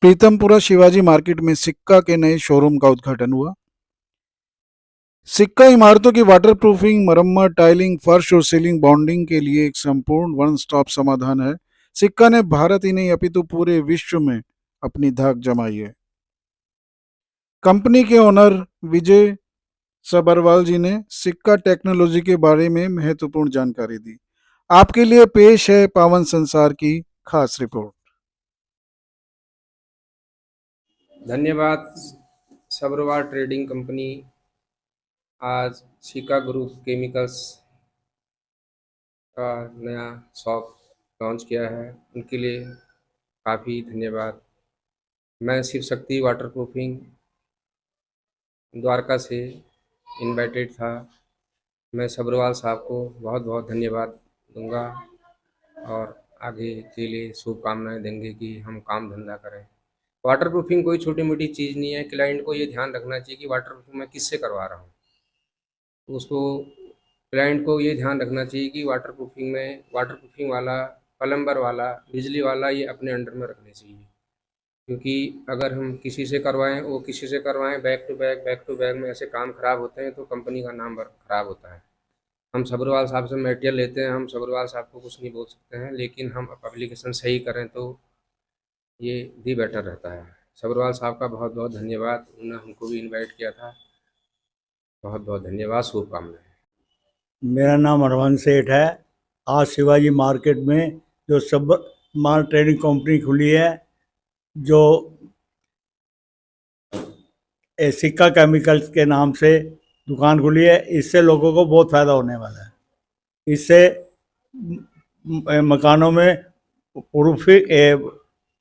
Pritampura Shivaji market में सिक्का के नए शोरूम का उद्घाटन हुआ। सिक्का इमारतों की वाटरप्रूफिंग, मरम्मत, टाइलिंग, फर्श और सीलिंग बॉन्डिंग के लिए एक संपूर्ण वन स्टॉप समाधान है। सिक्का ने भारत ही नहीं अपितु पूरे विश्व में अपनी धाक जमाई है। कंपनी के ओनर विजय सबरवाल जी ने सिक्का टेक्नोलॉजी के बारे में महत्वपूर्ण जानकारी दी। आपके लिए पेश है पावन संसार की खास रिपोर्ट। धन्यवाद। सबरवाल ट्रेडिंग कंपनी आज सिक्का ग्रुप केमिकल्स का नया शॉप लॉन्च किया है, उनके लिए काफ़ी धन्यवाद। मैं शिव शक्ति वाटरप्रूफिंग द्वारका से इनवाइटेड था। मैं सबरवाल साहब को बहुत बहुत धन्यवाद दूंगा और आगे के लिए शुभकामनाएं देंगे कि हम काम धंधा करें। वाटरप्रूफिंग कोई छोटी मोटी चीज़ नहीं है। क्लाइंट को ये ध्यान रखना चाहिए कि वाटरप्रूफिंग मैं किससे करवा रहा हूँ। उसको क्लाइंट को ये ध्यान रखना चाहिए कि वाटरप्रूफिंग वाला, प्लम्बर वाला, बिजली वाला ये अपने अंडर में रखने चाहिए। क्योंकि अगर हम किसी से करवाएं बैक टू बैक में ऐसे काम खराब होते हैं तो कंपनी का नाम खराब होता है। हम सबरवाल साहब से मटेरियल लेते हैं, हम सबरवाल साहब को कुछ नहीं बोल सकते हैं, लेकिन हम एप्लीकेशन सही करें तो ये भी बेटर रहता है। सबरवाल साहब का बहुत बहुत धन्यवाद, उन्होंने हमको भी इनवाइट किया था। बहुत बहुत धन्यवाद, शुभकामनाएं। मेरा नाम हरवंश सेठ है। आज शिवाजी मार्केट में जो सब माल ट्रेडिंग कंपनी खुली है, जो सिक्का केमिकल्स के नाम से दुकान खुली है, इससे लोगों को बहुत फ़ायदा होने वाला है। इससे मकानों में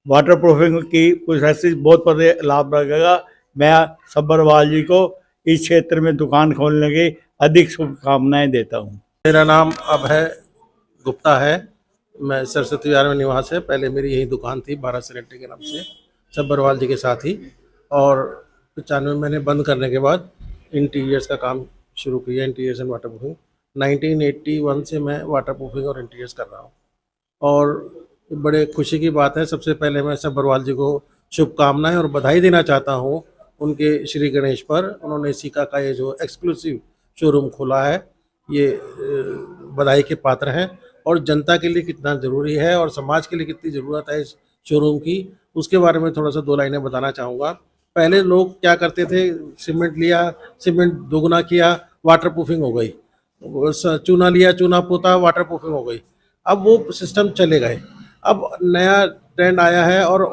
वाटर प्रूफिंग की कुछ ऐसी बहुत बड़े लाभ लगेगा। मैं सबरवाल जी को इस क्षेत्र में दुकान खोलने की अधिक शुभकामनाएं देता हूं। मेरा नाम अभय गुप्ता है। मैं सरस्वती विहार में निवास है। पहले मेरी यही दुकान थी भारत सेनेटरी के नाम से, सबरवाल जी के साथ ही, और 95 मैंने बंद करने के बाद इंटीरियर्स का काम शुरू किया, इंटीरियर्स एंड वाटर प्रूफिंग। 1981 से मैं वाटर प्रूफिंग और इंटीरियर्स कर रहा हूँ और बड़े खुशी की बात है। सबसे पहले मैं सबरवाल जी को शुभकामनाएं और बधाई देना चाहता हूँ उनके श्री गणेश पर। उन्होंने सिक्का का ये जो एक्सक्लूसिव शोरूम खोला है, ये बधाई के पात्र हैं। और जनता के लिए कितना ज़रूरी है और समाज के लिए कितनी ज़रूरत है इस शोरूम की, उसके बारे में थोड़ा सा दो लाइनें बताना चाहूँगा। पहले लोग क्या करते थे, सीमेंट लिया, सीमेंट दोगुना किया, वाटर प्रूफिंग हो गई, चूना लिया, चूना पोता, वाटर प्रूफिंग हो गई। अब वो सिस्टम चले गए। अब नया ट्रेंड आया है और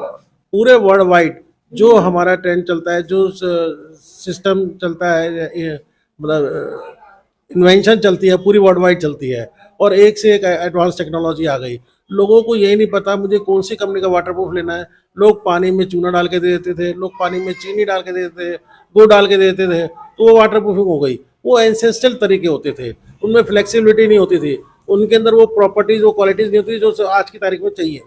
पूरे वर्ल्ड वाइड जो हमारा ट्रेंड चलता है, जो सिस्टम चलता है, मतलब इन्वेंशन चलती है, पूरी वर्ल्ड वाइड चलती है और एक से एक एडवांस टेक्नोलॉजी आ गई। लोगों को यही नहीं पता मुझे कौन सी कंपनी का वाटर प्रूफ लेना है। लोग पानी में चूना डाल के दे देते थे, लोग पानी में चीनी डाल के दे देते थे, गुड़ डाल के दे देते थे, तो वो वाटर प्रूफिंग हो गई। वो एंसेस्ट्रल तरीके होते थे, उनमें फ्लेक्सिबिलिटी नहीं होती थी, उनके अंदर वो प्रॉपर्टीज, वो क्वालिटीज़ नहीं होती जो आज की तारीख में चाहिए।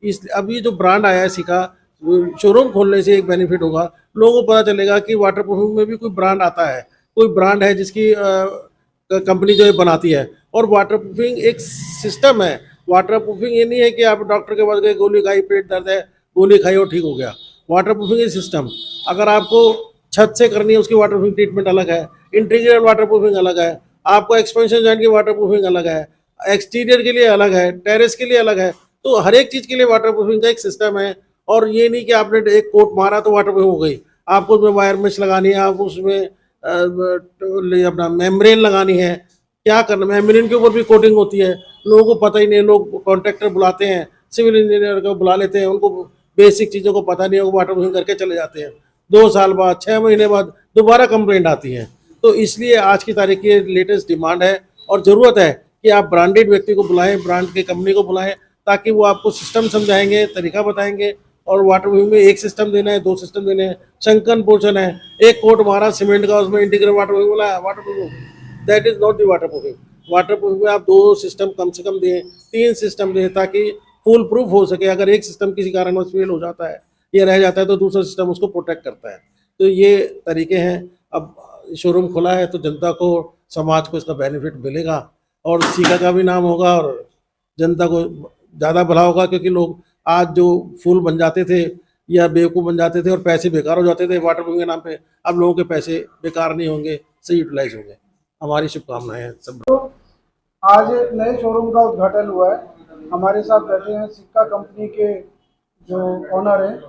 इस अभी जो ब्रांड आया है सिक्का, शोरूम खोलने से एक बेनिफिट होगा, लोगों को पता चलेगा कि वाटर प्रूफिंग में भी कोई ब्रांड आता है, कोई ब्रांड है जिसकी कंपनी जो है बनाती है। और वाटर प्रूफिंग एक सिस्टम है। वाटर प्रूफिंग ये नहीं है कि आप डॉक्टर के पास गए, गोली खाई, पेट दर्द है, गोली खाई और ठीक हो गया। Water proofing is system. अगर आपको छत से करनी है, उसकी वाटर प्रूफिंग ट्रीटमेंट अलग है, इंटीरियर वाटर प्रूफिंग अलग है, आपको एक्सपेंशन जॉइंट की वाटर प्रूफिंग अलग है, एक्सटीरियर के लिए अलग है, टेरेस के लिए अलग है। तो हर एक चीज़ के लिए वाटर प्रूफिंग का एक सिस्टम है। और ये नहीं कि आपने एक कोट मारा तो वाटर प्रूफिंग हो गई। आपको उसमें वायर मेश लगानी है, आप उसमें अपना मेम्ब्रेन लगानी है, क्या करना, मेम्ब्रेन के ऊपर भी कोटिंग होती है। लोगों को पता ही नहीं, लोग कॉन्ट्रैक्टर बुलाते हैं, सिविल इंजीनियर को बुला लेते हैं, उनको बेसिक चीज़ों को पता नहीं है, वो वाटर प्रूफिंग करके चले जाते हैं। 2 साल बाद, 6 महीने बाद दोबारा कंप्लेंट आती है। तो इसलिए आज की तारीख की लेटेस्ट डिमांड है और ज़रूरत है कि आप ब्रांडेड व्यक्ति को बुलाएं, ब्रांड के कंपनी को बुलाएं, ताकि वो आपको सिस्टम समझाएंगे, तरीका बताएंगे। और वाटर प्रूफिंग में एक सिस्टम देना है, 2 सिस्टम देने हैं, शंकन पोर्शन है, एक कोट मारा सीमेंट का, उसमें इंटीग्रेटेड वाटर प्रूफिंग बोला, water proofing, that is not the water proofing. Water proofing में आप 2 सिस्टम कम से कम दें, 3 सिस्टम दें, ताकि फुल प्रूफ हो सके। अगर एक सिस्टम किसी कारणवश फेल हो जाता है या रह जाता है तो दूसरा सिस्टम उसको प्रोटेक्ट करता है। तो ये तरीके हैं। अब शोरूम खुला है तो जनता को, समाज को इसका बेनिफिट मिलेगा और सिक्का का भी नाम होगा और जनता को ज़्यादा भला होगा। क्योंकि लोग आज जो फूल बन जाते थे, या बेवकूफ़ बन जाते थे और पैसे बेकार हो जाते थे वाटर प्रूफिंग के नाम पे। अब लोगों के पैसे बेकार नहीं होंगे, सही यूटिलाइज होंगे। हमारी शुभकामनाएं हैं सब। आज एक नए शोरूम का उद्घाटन हुआ है। हमारे साथ बैठे हैं सिक्का कंपनी के जो ओनर हैं।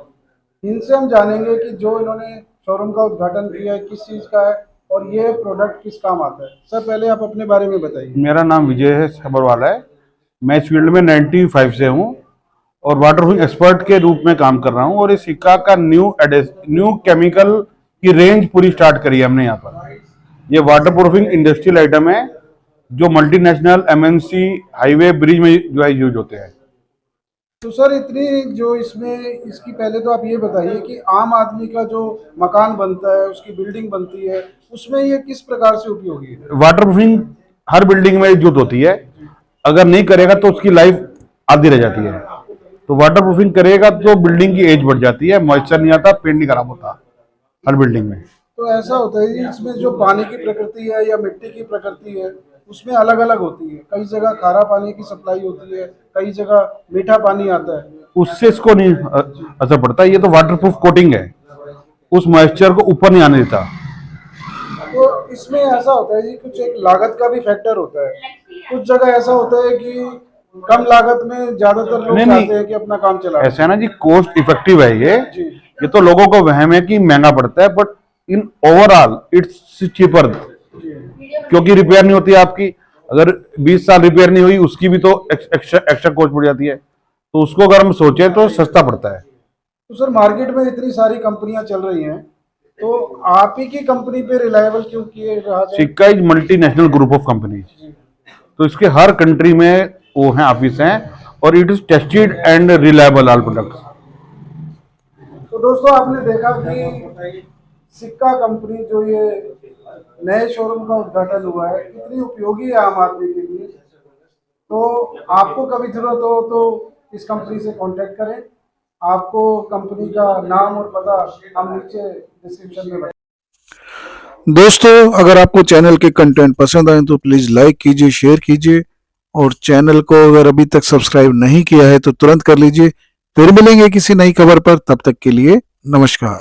इनसे हम जानेंगे कि जो इन्होंने शोरूम का उद्घाटन किया है किस चीज़ का है और ये प्रोडक्ट किस काम आता है। सर पहले आप अपने बारे में बताइए। मेरा नाम विजय है सबरवाल है। मैं इस फील्ड में 95 से हूँ और वाटर प्रूफिंग एक्सपर्ट के रूप में काम कर रहा हूँ। और इस सिक्का का न्यू केमिकल की रेंज पूरी स्टार्ट करी है हमने यहाँ पर। ये वाटर प्रूफिंग इंडस्ट्रियल आइटम है जो मल्टीनेशनल MNC हाईवे ब्रिज में जो है यूज होते हैं। तो सर इतनी जो इसमें इसकी पहले तो आप ये बताइए कि आम आदमी का जो मकान बनता है उसकी बिल्डिंग बनती है उसमें ये किस प्रकार से उपयोगी है। वाटर प्रूफिंग हर बिल्डिंग में यूज होती है। अगर नहीं करेगा तो उसकी लाइफ आधी रह जाती है। तो वाटर प्रूफिंग करेगा तो बिल्डिंग की एज बढ़ जाती है, मॉइस्चर नहीं आता, पेंट नहीं खराब होता हर बिल्डिंग में। तो ऐसा होता है जी इसमें जो पानी की प्रकृति है या मिट्टी की प्रकृति है उसमें अलग अलग होती है। कई जगह खारा पानी की सप्लाई होती है, कई जगह मीठा पानी आता है। उससे इसको नहीं असर पड़ता। ये तो वाटर प्रूफ कोटिंग है, उस मॉइस्चर को ऊपर नहीं आने देता। तो इसमें ऐसा होता है जी कुछ एक लागत का भी फैक्टर होता है। कुछ जगह ऐसा होता है कि कम लागत में ज्यादातर लोग चाहते हैं कि अपना काम चला। ऐसा है ना जी, कॉस्ट इफेक्टिव है जी। ये तो लोगों को वहम है कि महंगा पड़ता है, but in overall it's cheaper. क्योंकि रिपेयर नहीं होती आपकी। अगर 20 साल रिपेयर नहीं हुई उसकी भी तो एक्स्ट्रा कॉस्ट पड़ जाती है। तो उसको अगर हम सोचे तो सस्ता पड़ता है। तो सर मार्केट में इतनी सारी कंपनियां चल रही हैं तो आप ही की कंपनी पे रिलायबल क्यों किए रहा जाए? सिक्का is multinational group of company. तो इसके हर कंट्री में वो हैं, ऑफिस हैं और it is tested and reliable all products. तो दोस्तों आपने देखा कि सिक्का कंपनी जो ये नए शोरूम का उद्घाटन हुआ है कितनी उपयोगी है आम आदमी के लिए। तो आपको कभी जरूरत हो तो इस कंपनी से कांटेक्ट करें। आपको कंपनी का नाम और पता हम नीचे डिस्क्रिप्शन में बताएंगे। दोस्तों अगर आपको चैनल के कंटेंट पसंद आए तो प्लीज लाइक कीजिए, शेयर कीजिए और चैनल को अगर अभी तक सब्सक्राइब नहीं किया है तो तुरंत कर लीजिए। फिर मिलेंगे किसी नई खबर पर, तब तक के लिए नमस्कार।